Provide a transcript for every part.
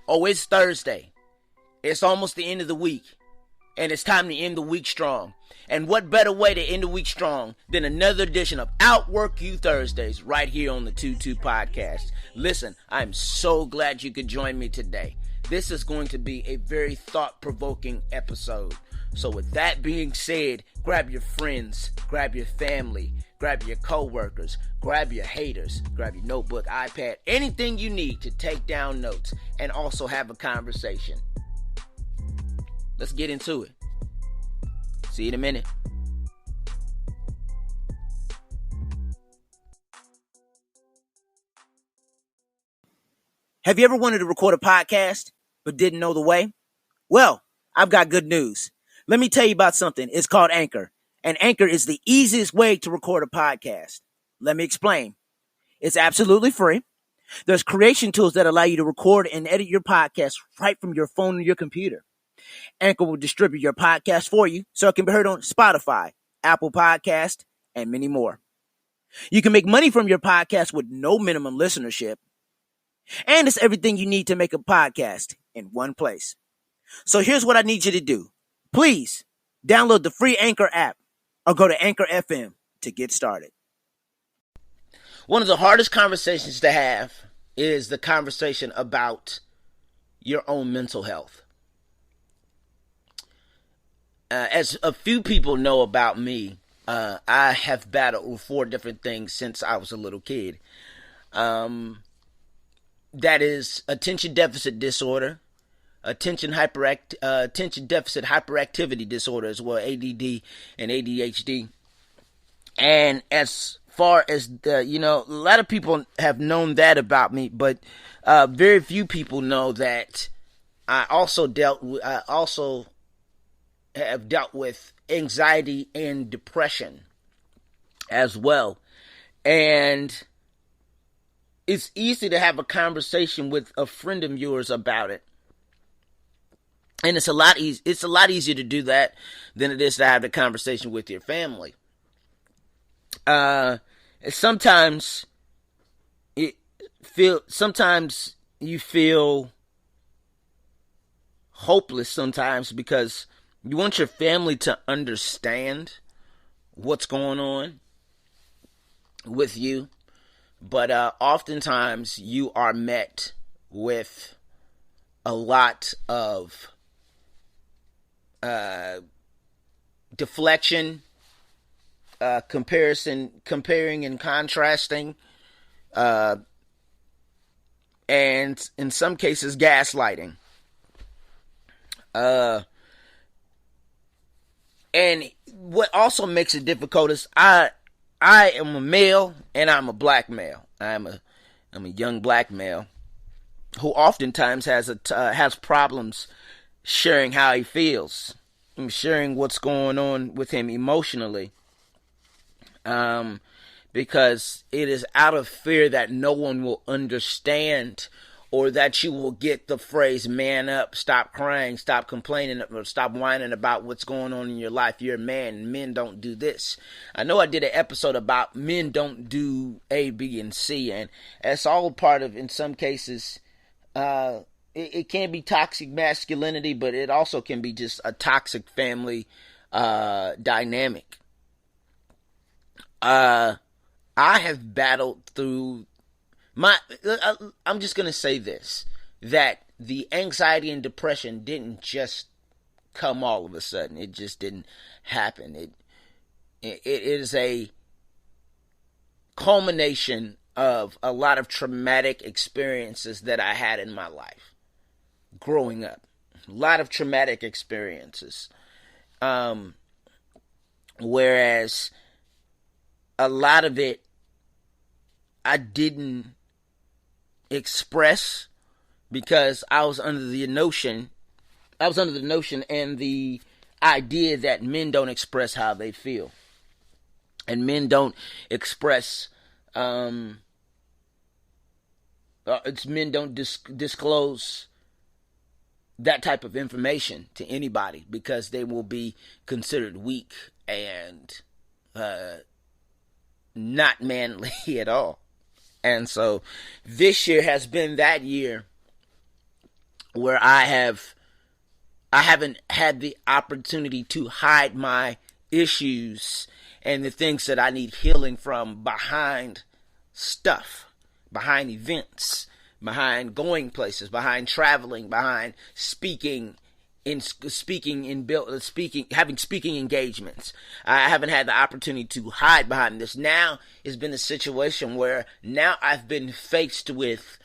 Oh, it's Thursday. It's almost the end of the week. And it's time to end the week strong. And what better way to end the week strong than another edition of OUTWORK U Thursdays right here on the 2-2 podcast. Listen, I'm so glad you could join me today. This is going to be a very thought-provoking episode. So with that being said, grab your friends, grab your family, grab your co-workers, grab your haters, grab your notebook, iPad, anything you need to take down notes and also have a conversation. Let's get into it. See you in a minute. Have you ever wanted to record a podcast but didn't know the way? Well, I've got good news. Let me tell you about something. It's called Anchor. And Anchor is the easiest way to record a podcast. Let me explain. It's absolutely free. There's creation tools that allow you to record and edit your podcast right from your phone or your computer. Anchor will distribute your podcast for you so it can be heard on Spotify, Apple Podcast, and many more. You can make money from your podcast with no minimum listenership. And it's everything you need to make a podcast in one place. So here's what I need you to do. Please download the free Anchor app or go to Anchor FM to get started. One of the hardest conversations to have is the conversation about your own mental health. As a few people know about me, I have battled with 4 different things since I was a little kid. That is attention deficit disorder, attention deficit hyperactivity disorder as well, ADD and ADHD. And as far as a lot of people have known that about me, but very few people know that I also have dealt with anxiety and depression as well. And it's easy to have a conversation with a friend of yours about it. And it's a lot easier to do that than it is to have the conversation with your family. Sometimes you feel hopeless sometimes because you want your family to understand what's going on with you, but oftentimes you are met with a lot of deflection, comparing and contrasting, and in some cases gaslighting. And what also makes it difficult is I am a male and I'm a black male. I'm a young black male who oftentimes has problems sharing how he feels, and sharing what's going on with him emotionally, because it is out of fear that no one will understand, or that you will get the phrase, man up, stop crying, stop complaining, or stop whining about what's going on in your life. You're a man, and men don't do this. I know I did an episode about men don't do A, B, and C, and that's all part of, in some cases, it can be toxic masculinity, but it also can be just a toxic family dynamic. I have battled through I'm just going to say this, that the anxiety and depression didn't just come all of a sudden. It just didn't happen. It is a culmination of a lot of traumatic experiences that I had in my life growing up. A lot of traumatic experiences. Whereas a lot of it I didn't express because I was under the notion and the idea that men don't express how they feel, and men don't express men don't disclose that type of information to anybody because they will be considered weak and not manly at all. And so this year has been that year where I haven't had the opportunity to hide my issues and the things that I need healing from behind stuff, behind events, behind going places, behind traveling, behind having speaking engagements. I haven't had the opportunity to hide behind this. Now it's been a situation where now I've been faced with,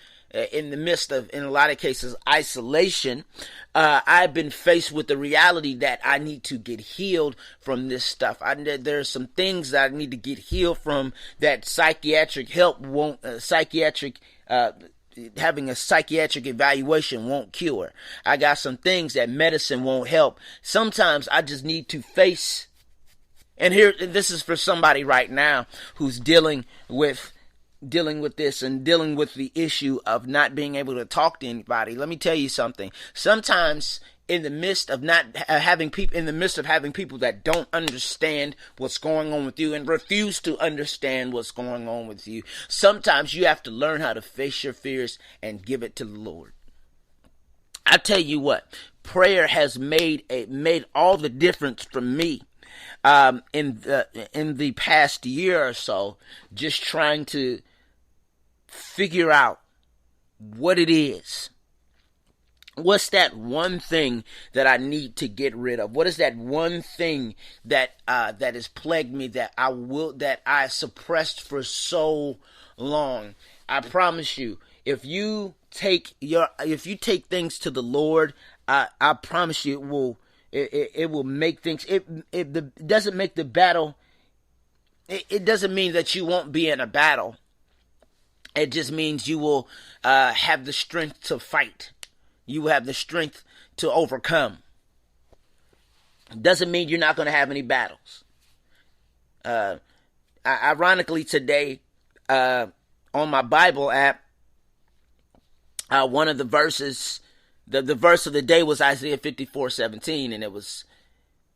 in the midst of, in a lot of cases, isolation. I've been faced with the reality that I need to get healed from this stuff. There's some things that I need to get healed from that psychiatric help won't, having a psychiatric evaluation won't cure. I got some things that medicine won't help. Sometimes I just need to face, and this is for somebody right now who's dealing with this and dealing with the issue of not being able to talk to anybody. Let me tell you something. Sometimes in the midst of having people that don't understand what's going on with you and refuse to understand what's going on with you, sometimes you have to learn how to face your fears and give it to the Lord. I tell you what, prayer has made all the difference for me. In the past year or so, just trying to figure out what it is. What's that one thing that I need to get rid of? What is that one thing that has plagued me that I suppressed for so long? I promise you, if you take things to the Lord, I promise you it will make things. It doesn't make the battle. It doesn't mean that you won't be in a battle. It just means you will have the strength to fight. You will have the strength to overcome. It doesn't mean you're not going to have any battles. Ironically, today, on my Bible app, one of the verses, the verse of the day was Isaiah 54:17, and it was,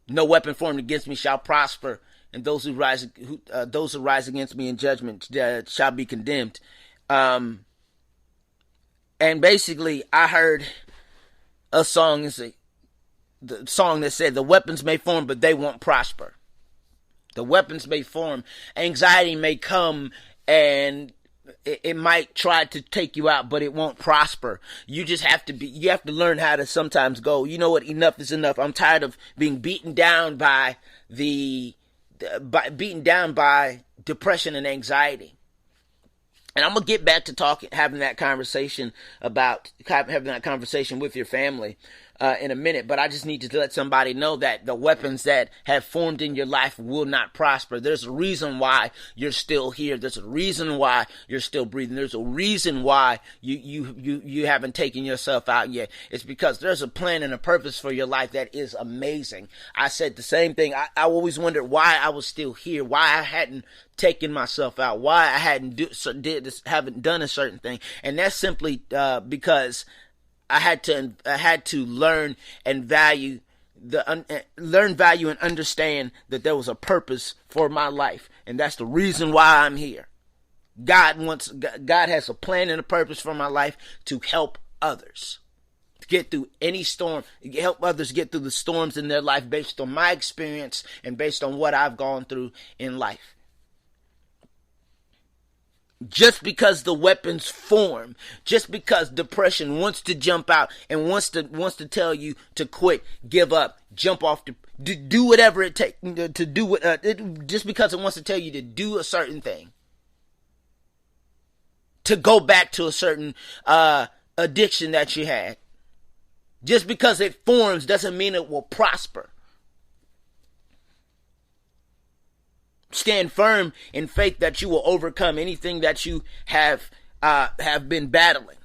"No weapon formed against me shall prosper, and those who rise against me in judgment shall be condemned." And basically, I heard a song, the song that said, "The weapons may form, but they won't prosper." The weapons may form. Anxiety may come, and it might try to take you out, but it won't prosper. You have to learn how to sometimes go, you know what, enough is enough. I'm tired of being beaten down by depression and anxiety. And I'm going to get back to having that conversation with your family in a minute. But I just need to let somebody know that the weapons that have formed in your life will not prosper. There's a reason why you're still here. There's a reason why you're still breathing. There's a reason why you haven't taken yourself out yet. It's because there's a plan and a purpose for your life that is amazing. I said the same thing. I always wondered why I was still here, why I hadn't taken myself out, why I haven't done a certain thing. And that's simply because I had to learn and value and understand that there was a purpose for my life, and that's the reason why I'm here. God has a plan and a purpose for my life to help others get through any storm, help others get through the storms in their life based on my experience and based on what I've gone through in life. Just because the weapons form, just because depression wants to jump out and wants to tell you to quit, give up, jump off, do whatever it takes to do it, just because it wants to tell you to do a certain thing, to go back to a certain addiction that you had, just because it forms doesn't mean it will prosper. Stand firm in faith that you will overcome anything that you have been battling.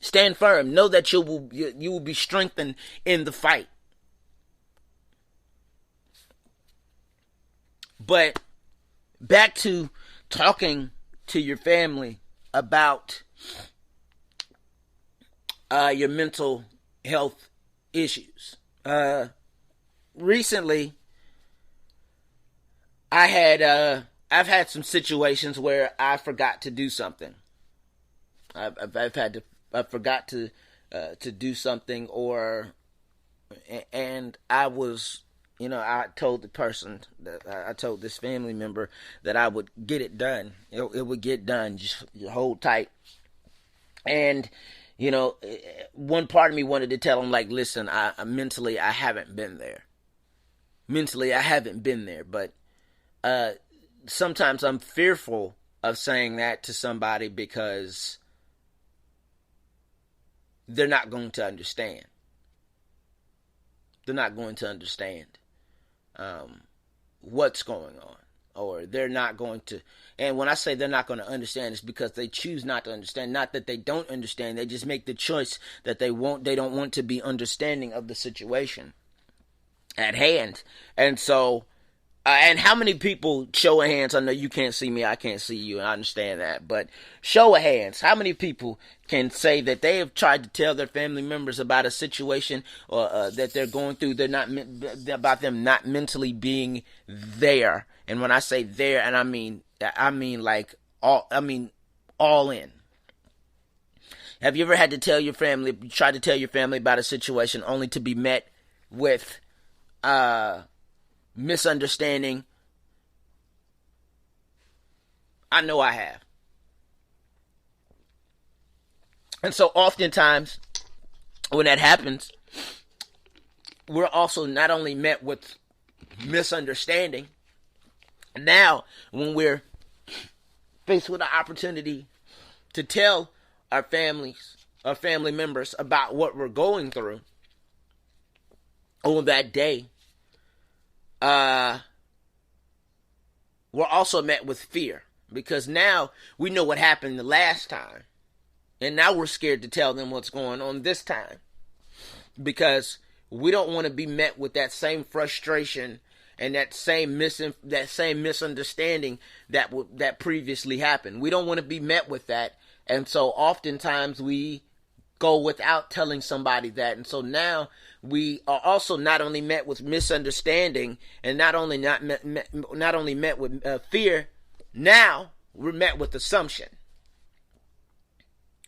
Stand firm. Know that you will be strengthened in the fight. But back to talking to your family about your mental health issues. Recently, I've had some situations where I forgot to do something. I've had to forgot to do something, and I was, I told the person that I told this family member that I would get it done. It would get done. Just hold tight. And one part of me wanted to tell him, like, listen, I mentally I haven't been there. But sometimes I'm fearful of saying that to somebody because they're not going to understand. They're not going to understand what's going on, or they're not going to. And when I say they're not going to understand, it's because they choose not to understand. Not that they don't understand; they just make the choice that they don't want to be understanding of the situation at hand. And so, and how many people, show of hands, I know you can't see me, I can't see you, and I understand that, but show of hands, how many people can say that they have tried to tell their family members about a situation or that they're going through, about them not mentally being there? And when I say there, and I mean like all in. Have you ever had to tell your family, try to tell your family about a situation only to be met with misunderstanding? I know I have. And so oftentimes when that happens, we're also not only met with misunderstanding, now when we're faced with an opportunity to tell our family members about what we're going through on that day, we're also met with fear, because now we know what happened the last time, and now we're scared to tell them what's going on this time, because we don't want to be met with that same frustration and that same misunderstanding that previously happened. We don't want to be met with that, and so oftentimes we go without telling somebody that. And so now we are also not only met with misunderstanding, and not only met with fear. Now we're met with assumption.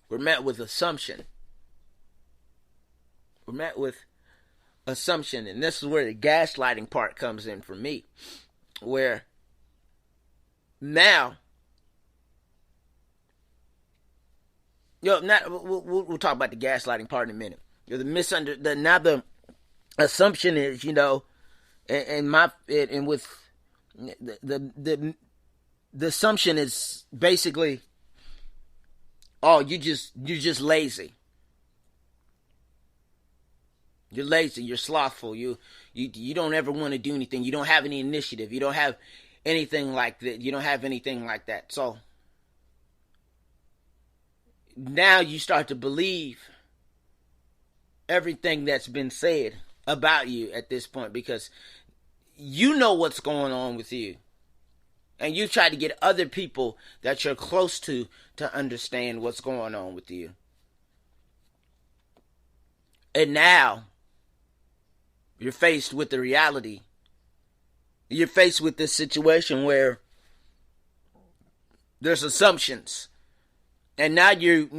We're met with assumption. And this is where the gaslighting part comes in for me, where now, we'll talk about the gaslighting part in a minute. Now the assumption is, the assumption is basically, oh, you're just lazy. You're lazy. You're slothful. You don't ever want to do anything. You don't have any initiative. You don't have anything like that. You don't have anything like that. So now you start to believe everything that's been said about you at this point, because you know what's going on with you, and you try to get other people that you're close to understand what's going on with you. And now you're faced with the reality. You're faced with this situation where there's assumptions, and now you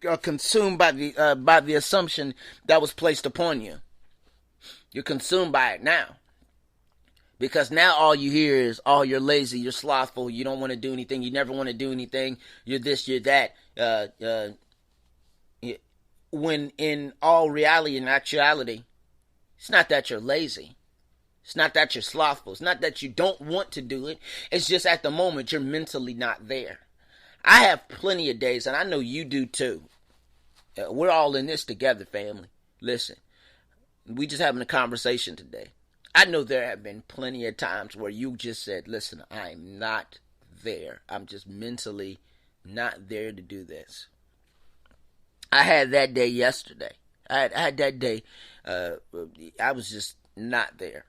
are consumed by the assumption that was placed upon you. You're consumed by it now, because now all you hear is, oh, you're lazy, you're slothful, you don't want to do anything, you never want to do anything, you're this, you're that. When in all reality and actuality, it's not that you're lazy. It's not that you're slothful. It's not that you don't want to do it. It's just at the moment you're mentally not there. I have plenty of days, and I know you do too. We're all in this together, family. Listen, we just having a conversation today. I know there have been plenty of times where you just said, listen, I'm not there. I'm just mentally not there to do this. I had that day yesterday. I had that day. I was just not there.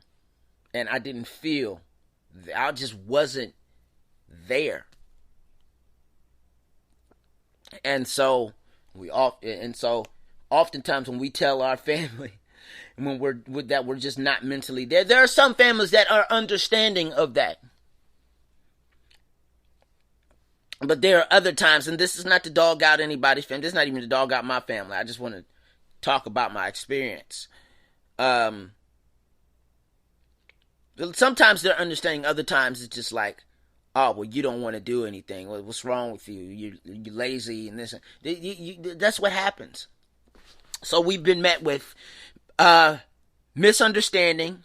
And I didn't feel, I just wasn't there. And so oftentimes when we tell our family, when we're just not mentally there, there are some families that are understanding of that. But there are other times, and this is not to dog out anybody's family. This is not even to dog out my family. I just want to talk about my experience. Sometimes they're understanding. Other times it's just like, oh, well, you don't want to do anything. What's wrong with you? You're lazy and this. That's what happens. So we've been met with misunderstanding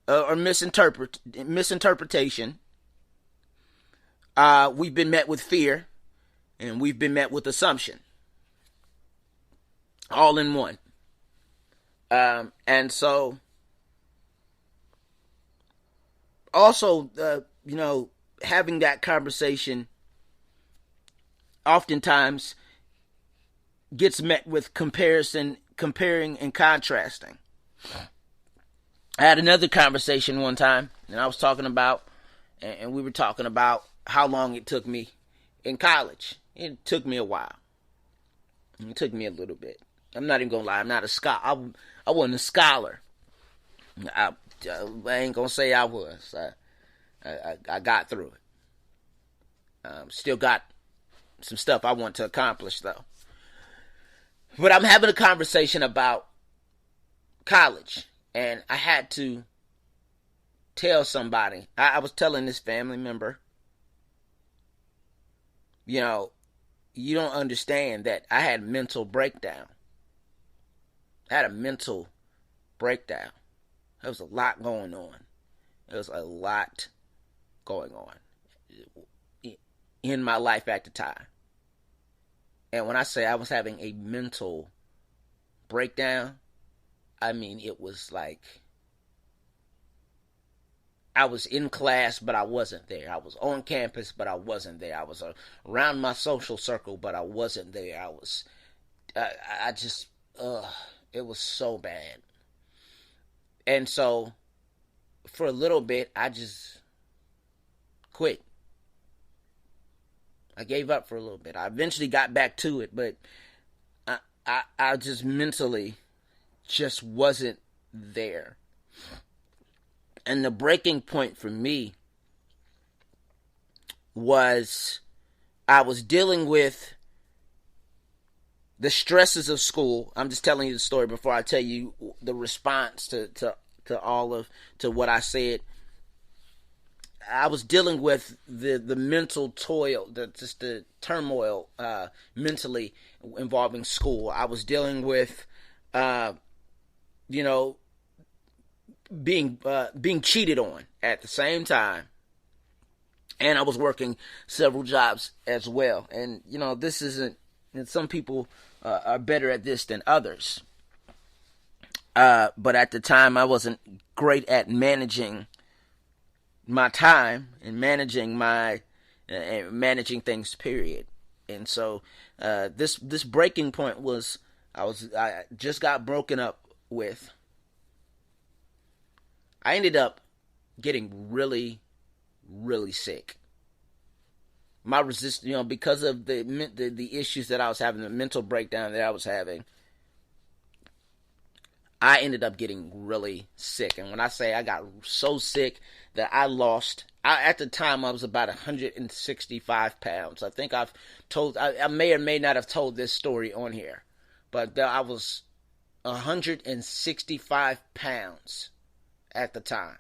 or misinterpretation. We've been met with fear, and we've been met with assumption. All in one. And so, also, having that conversation oftentimes gets met with comparing and contrasting. I had another conversation one time, and I was talking about, and we were talking about how long it took me in college. It took me a while. It took me a little bit. I'm not even gonna lie. I'm not a scholar. I wasn't a scholar. I ain't gonna say I was. I got through it. Still got some stuff I want to accomplish though. But I'm having a conversation about college, and I had to tell somebody. I was telling this family member, you don't understand that I had mental breakdown. I had a mental breakdown. There was a lot going on. There was a lot going on in my life at the time. And when I say I was having a mental breakdown, I mean it was like I was in class, but I wasn't there. I was on campus, but I wasn't there. I was around my social circle, but I wasn't there. It was so bad. And so, for a little bit, I just quit. I gave up for a little bit. I eventually got back to it, but I just mentally just wasn't there. And the breaking point for me was I was dealing with the stresses of school. I'm just telling you the story before I tell you the response to what I said. I was dealing with the mental toil, the turmoil mentally involving school. I was dealing with, being cheated on at the same time, and I was working several jobs as well. And this isn't. And some people are better at this than others. But at the time, I wasn't great at managing my time and managing things. Period. And so this breaking point was I just got broken up with. I ended up getting really, really sick. My resistance, because of the issues that I was having, the mental breakdown that I was having, I ended up getting really sick. And when I say I got so sick that at the time I was about 165 pounds. I think I may or may not have told this story on here, but I was 165 pounds at the time.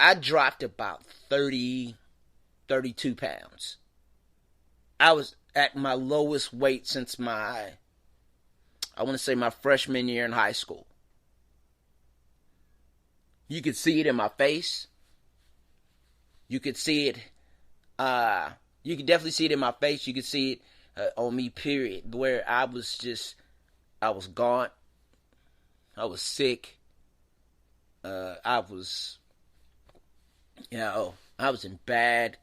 I dropped about 32 pounds. I was at my lowest weight since my freshman year in high school. You could see it in my face. You could see it, you could definitely see it in my face. You could see it on me, period. Where I was gaunt. I was sick. I was in bad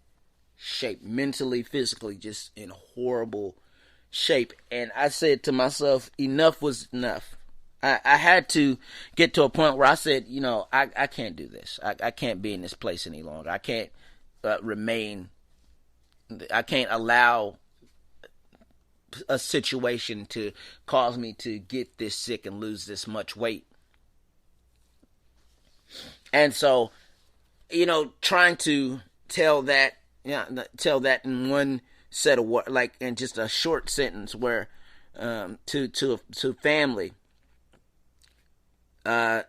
shape, mentally, physically, just in horrible shape. And I said to myself, enough was enough. I had to get to a point where I said, I can't do this. I can't be in this place any longer. I can't I can't allow a situation to cause me to get this sick and lose this much weight. And so, trying to tell that tell that in one set of words, like in just a short sentence, where to family, I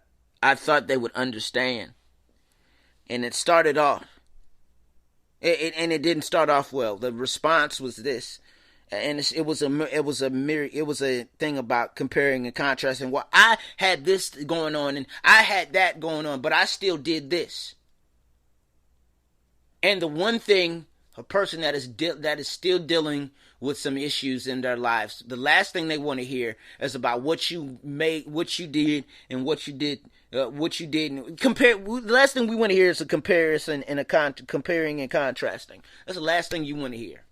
thought they would understand, and it started off, and it didn't start off well. The response was this. And it was a thing about comparing and contrasting. Well, I had this going on and I had that going on, but I still did this. And the one thing, a person that is still dealing with some issues in their lives, the last thing they want to hear is about what you did, and what you did. Compare. The last thing we want to hear is a comparison and comparing and contrasting. That's the last thing you want to hear.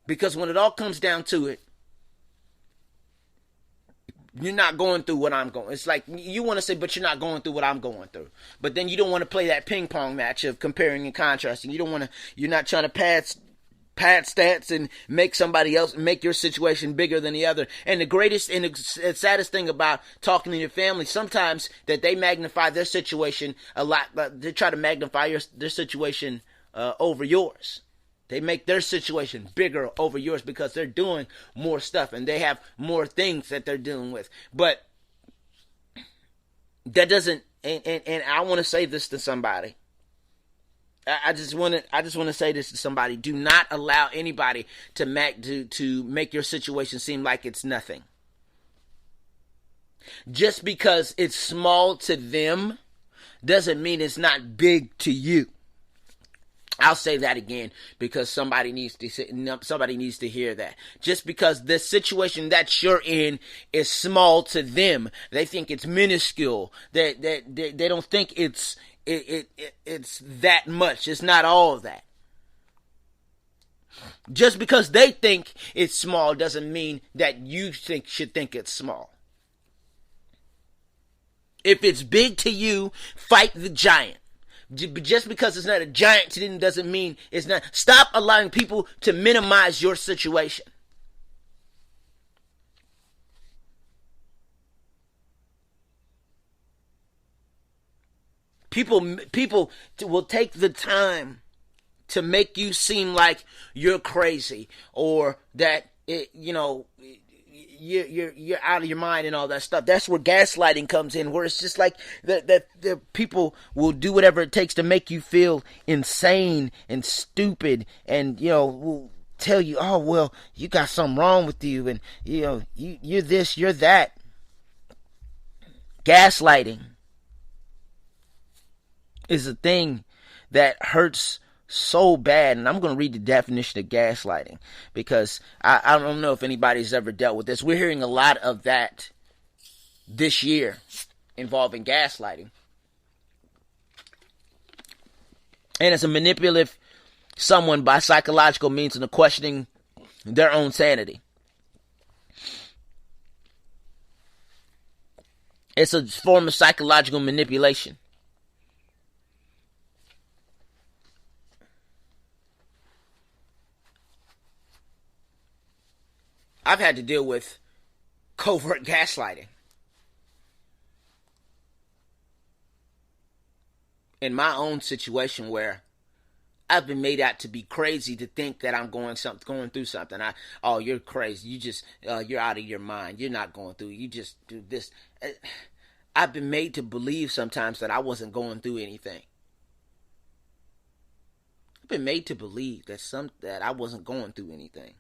Because when it all comes down to it, you're not going through what I'm going. It's like you want to say, but you're not going through what I'm going through. But then you don't want to play that ping pong match of comparing and contrasting. You're not trying to pad stats and make your situation bigger than the other. And the greatest and the saddest thing about talking to your family, sometimes that they magnify their situation a lot. They try to magnify their situation over yours. They make their situation bigger over yours because they're doing more stuff and they have more things that they're dealing with. But that doesn't, and I want to say this to somebody. I just want to say this to somebody. Do not allow anybody to make your situation seem like it's nothing. Just because it's small to them doesn't mean it's not big to you. I'll say that again because somebody needs to hear that. Just because the situation that you're in is small to them, they think it's minuscule. They don't think it's that much. It's not all of that. Just because they think it's small doesn't mean that you should think it's small. If it's big to you, fight the giant. Just because it's not a giant to them doesn't mean it's not. Stop allowing people to minimize your situation. People will take the time to make you seem like you're crazy or that you're out of your mind and all that stuff. That's where gaslighting comes in, where it's just like the people will do whatever it takes to make you feel insane and stupid, and will tell you, oh well, you got something wrong with you, and you're this, you're that. Gaslighting is a thing that hurts so bad, and I'm going to read the definition of gaslighting because I don't know if anybody's ever dealt with this. We're hearing a lot of that this year involving gaslighting. And it's a manipulative someone by psychological means into questioning their own sanity. It's a form of psychological manipulation. I've had to deal with covert gaslighting. In my own situation where I've been made out to be crazy to think that I'm going through something. Oh, you're crazy. You're out of your mind. You're not going through. You just do this. I've been made to believe sometimes that I wasn't going through anything. I've been made to believe that I wasn't going through anything.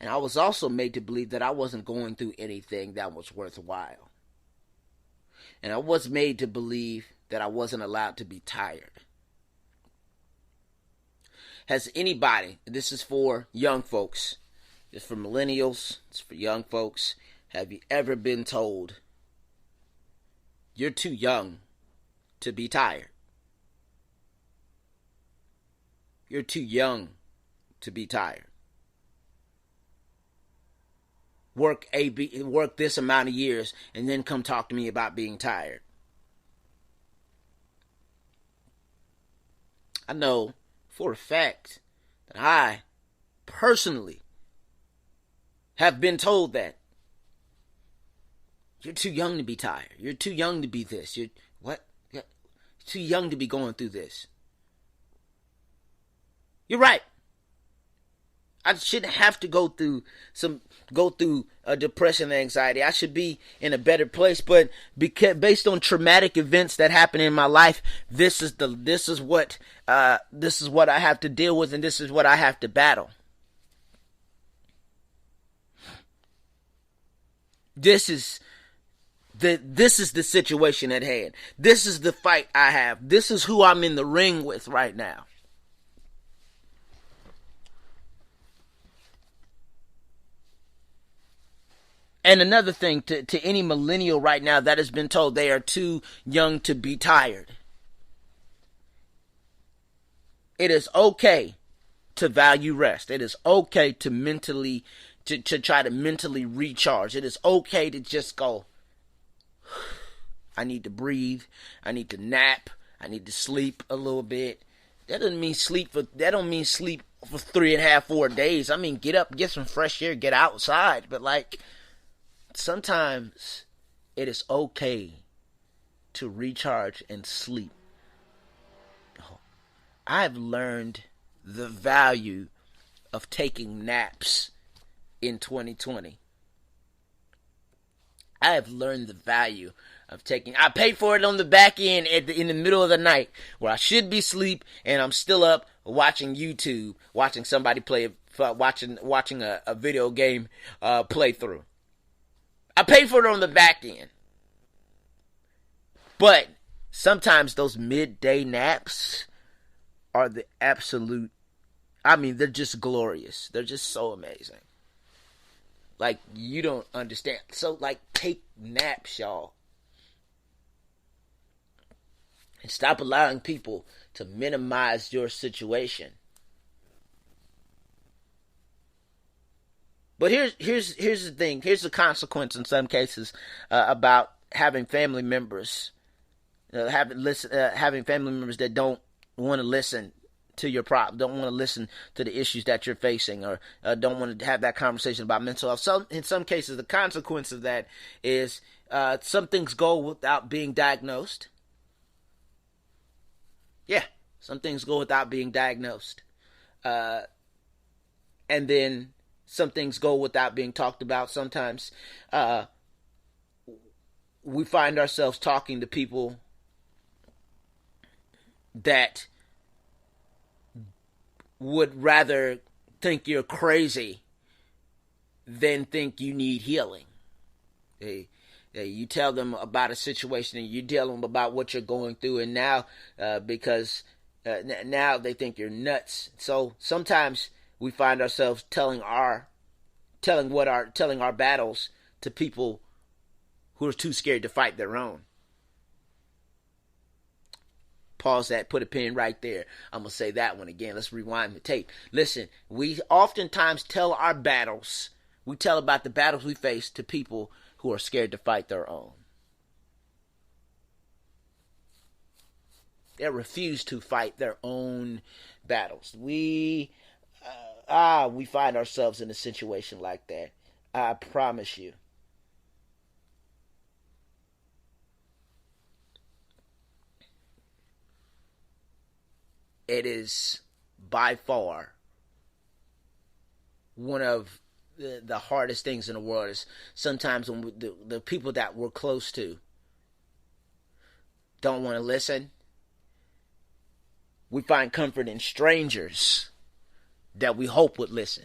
And I was also made to believe that I wasn't going through anything that was worthwhile. And I was made to believe that I wasn't allowed to be tired. Has anybody, this is for young folks, it's for millennials, it's for young folks, have you ever been told you're too young to be tired? You're too young to be tired. Work this amount of years and then come talk to me about being tired. I know for a fact that I personally have been told that you're too young to be tired. You're too young to be this. You're what? too young to be going through this. You're right. I shouldn't have to go through depression and anxiety. I should be in a better place. But based on traumatic events that happen in my life, this is what I have to deal with, and this is what I have to battle. This is the situation at hand. This is the fight I have. This is who I'm in the ring with right now. And another thing, to any millennial right now that has been told they are too young to be tired. It is okay to value rest. It is okay to try to mentally recharge. It is okay to just go, I need to breathe. I need to nap. I need to sleep a little bit. That don't mean sleep for 3.5, 4 days. I mean, get up, get some fresh air, get outside. But sometimes it is okay to recharge and sleep. I've learned the value of taking naps in 2020. I have learned the value of I pay for it on the back end in the middle of the night where I should be asleep and I'm still up watching YouTube, watching somebody watching a video game playthrough. I pay for it on the back end. But sometimes those midday naps are the absolute, they're just glorious. They're just so amazing. You don't understand. So, take naps, y'all. And stop allowing people to minimize your situation. But here's the thing. Here's the consequence in some cases about having family members, having family members that don't want to listen to your problem, don't want to listen to the issues that you're facing, or don't want to have that conversation about mental health. In some cases, the consequence of that is some things go without being diagnosed. Yeah, some things go without being diagnosed. And then some things go without being talked about. Sometimes we find ourselves talking to people that would rather think you're crazy than think you need healing. You tell them about a situation and you tell them about what you're going through, and now because now they think you're nuts. So sometimes we find ourselves telling our battles to people who are too scared to fight their own. Pause that, put a pin right there. I'm going to say that one again. Let's rewind the tape. Listen, we oftentimes tell our battles, we tell about the battles we face to people who are scared to fight their own. They refuse to fight their own battles. We find ourselves in a situation like that. I promise you. It is by far one of the hardest things in the world. Is sometimes when the people that we're close to don't want to listen. We find comfort in strangers that we hope would listen.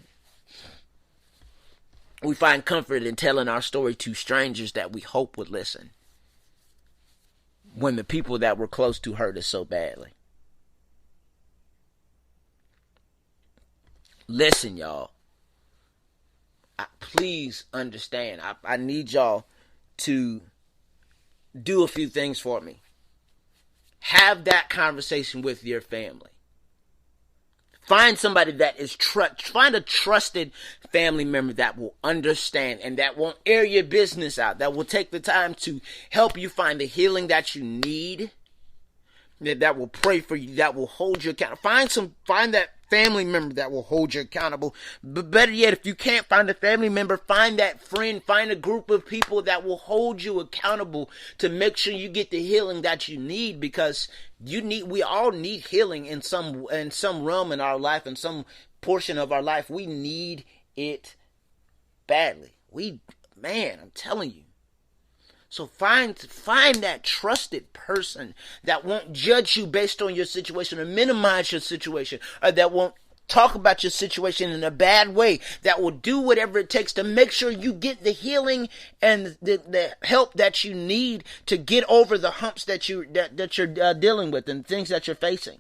We find comfort in telling our story to strangers that we hope would listen, when the people that we're close to hurt us so badly. Listen, y'all. Please understand. I need y'all to do a few things for me. Have that conversation with your family. Find somebody that is find a trusted family member that will understand and that won't air your business out. That will take the time to help you find the healing that you need. That will pray for you. That will hold you accountable. Find family member that will hold you accountable. But better yet, if you can't find a family member, find that friend, find a group of people that will hold you accountable to make sure you get the healing that you need, because we all need healing in some realm in our life, in some portion of our life. We need it badly. I'm telling you. So find that trusted person that won't judge you based on your situation or minimize your situation, or that won't talk about your situation in a bad way, that will do whatever it takes to make sure you get the healing and the help that you need to get over the humps that you're dealing with and things that you're facing.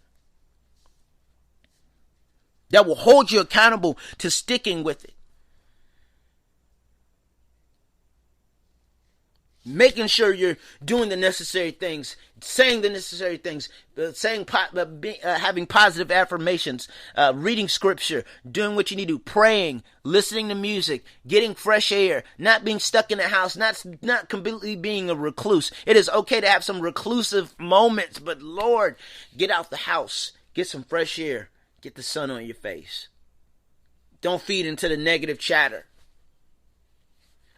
That will hold you accountable to sticking with it. Making sure you're doing the necessary things, saying the necessary things, having positive affirmations, reading scripture, doing what you need to do, praying, listening to music, getting fresh air, not being stuck in the house, not completely being a recluse. It is okay to have some reclusive moments, but Lord, get out the house, get some fresh air, get the sun on your face. Don't feed into the negative chatter.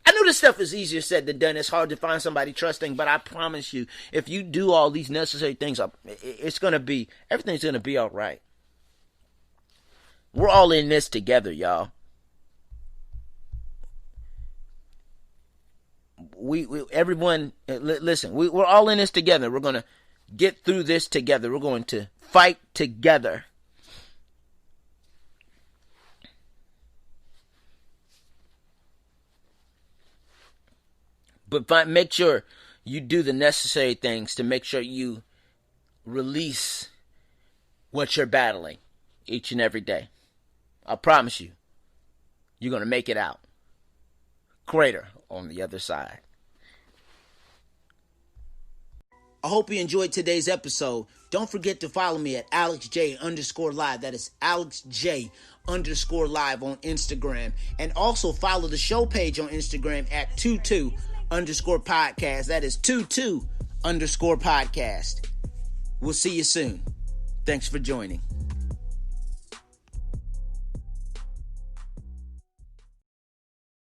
I know this stuff is easier said than done. It's hard to find somebody trusting, but I promise you, if you do all these necessary things, everything's going to be all right. We're all in this together, y'all. Everyone, listen, we're all in this together. We're going to get through this together. We're going to fight together. But make sure you do the necessary things to make sure you release what you're battling each and every day. I promise you, you're going to make it out greater on the other side. I hope you enjoyed today's episode. Don't forget to follow me at AlexJ_live. That is AlexJ_live on Instagram. And also follow the show page on Instagram at 22_podcast. That is 22_podcast. We'll see you soon. Thanks for joining.